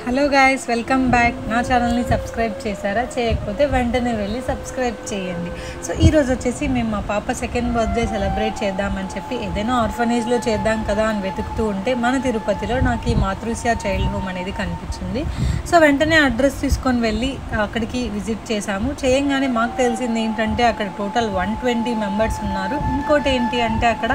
Hello guys, welcome back. నా ఛానల్ని subscribe చేశారా? చేయకపోతే వెంటనే వెళ్ళి సబ్స్క్రైబ్ చేయండి. సో ఈరోజు వచ్చేసి మేము మా పాప సెకండ్ బర్త్డే సెలబ్రేట్ చేద్దామని చెప్పి ఏదైనా ఆర్ఫనేజ్లో చేద్దాం కదా అని వెతుకుతూ ఉంటే మన తిరుపతిలో నాకు ఈ మాతృశ్య చైల్డ్ హోమ్ అనేది కనిపించింది. సో వెంటనే అడ్రస్ తీసుకొని వెళ్ళి అక్కడికి విజిట్ చేశాము. చేయంగానే మాకు తెలిసింది ఏంటంటే అక్కడ టోటల్ 120 మెంబర్స్ ఉన్నారు. ఇంకోటి ఏంటి అంటే అక్కడ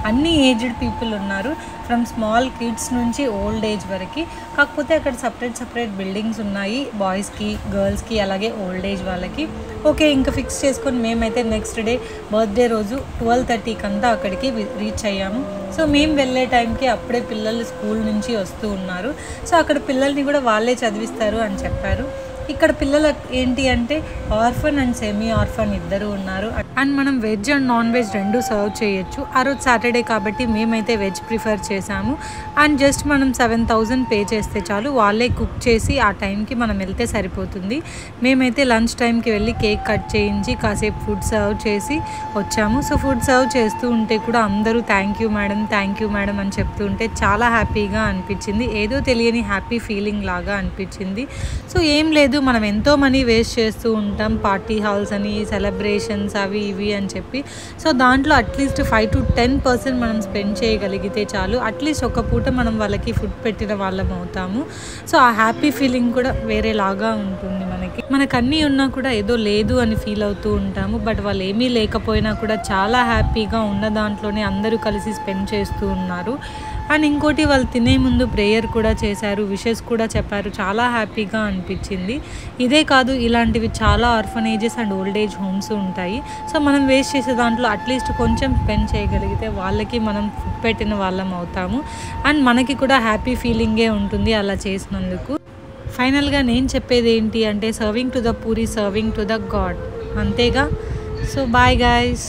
అన్ని ఏజ్డ్ పీపుల్ ఉన్నారు, ఫ్రమ్ స్మాల్ కిడ్స్ నుంచి ఓల్డ్ ఏజ్ వరకు. కాకపోతే అక్కడ సపరేట్ బిల్డింగ్స్ ఉన్నాయి, బాయ్స్కి గర్ల్స్కి అలాగే ఓల్డ్ ఏజ్ వాళ్ళకి. ఓకే, ఇంకా ఫిక్స్ చేసుకొని మేమైతే నెక్స్ట్ డే బర్త్డే రోజు 12:30కి అంతా అక్కడికి రీచ్ అయ్యాము. సో మేము వెళ్ళే టైంకి అప్పుడే పిల్లలు స్కూల్ నుంచి వస్తూ ఉన్నారు. సో అక్కడ పిల్లల్ని కూడా వాళ్ళే చదివిస్తారు అని చెప్పారు. ఇక్కడ పిల్లలు ఏంటి అంటే ఆర్ఫన్ అండ్ సెమీ ఆర్ఫన్ ఇద్దరు ఉన్నారు. అండ్ మనం వెజ్ అండ్ నాన్ వెజ్ రెండు సర్వ్ చేయొచ్చు. ఆ రోజు సాటర్డే కాబట్టి మేమైతే వెజ్ ప్రిఫర్ చేసాము. అండ్ జస్ట్ మనం 7,000 పే చేస్తే చాలు, వాళ్ళే కుక్ చేసి ఆ టైంకి మనం వెళ్తే సరిపోతుంది. మేమైతే లంచ్ టైంకి వెళ్ళి కేక్ కట్ చేయించి కాసేపు ఫుడ్ సర్వ్ చేసి వచ్చాము. సో ఫుడ్ సర్వ్ చేస్తూ ఉంటే కూడా అందరూ థ్యాంక్ యూ మేడం అని చెప్తూ ఉంటే చాలా హ్యాపీగా అనిపించింది. ఏదో తెలియని హ్యాపీ ఫీలింగ్ లాగా అనిపించింది. సో ఏం లేదు, మనం ఎంతో మనీ వేస్ట్ చేస్తూ ఉంటాం పార్టీ హాల్స్ అని, సెలబ్రేషన్స్ అవి ఇవి అని చెప్పి. సో దాంట్లో అట్లీస్ట్ 5 to 10% మనం స్పెండ్ చేయగలిగితే చాలు, అట్లీస్ట్ ఒక పూట మనం వాళ్ళకి ఫుడ్ పెట్టిన వాళ్ళం అవుతాము. సో ఆ హ్యాపీ ఫీలింగ్ కూడా వేరేలాగా ఉంటుంది. మనకు అన్నీ ఉన్నా కూడా ఏదో లేదు అని ఫీల్ అవుతూ ఉంటాము. బట్ వాళ్ళు ఏమీ లేకపోయినా కూడా చాలా హ్యాపీగా ఉన్న దాంట్లోనే అందరూ కలిసి స్పెండ్ చేస్తూ ఉన్నారు. అండ్ ఇంకోటి, వాళ్ళు తినే ముందు ప్రేయర్ కూడా చేశారు, విషెస్ కూడా చెప్పారు. చాలా హ్యాపీగా అనిపించింది. ఇదే కాదు, ఇలాంటివి చాలా orphanages and old age homes ఉంటాయి. సో మనం వేస్ట్ చేసే దాంట్లో అట్లీస్ట్ కొంచెం స్పెండ్ చేయగలిగితే వాళ్ళకి మనం ఫుడ్ పెట్టిన వాళ్ళం అవుతాము. అండ్ మనకి కూడా హ్యాపీ ఫీలింగే ఉంటుంది అలా చేసినందుకు. ఫైనల్గా నేను చెప్పేది ఏంటి అంటే, serving to the poor is serving to the god, అంతేగా. So bye guys.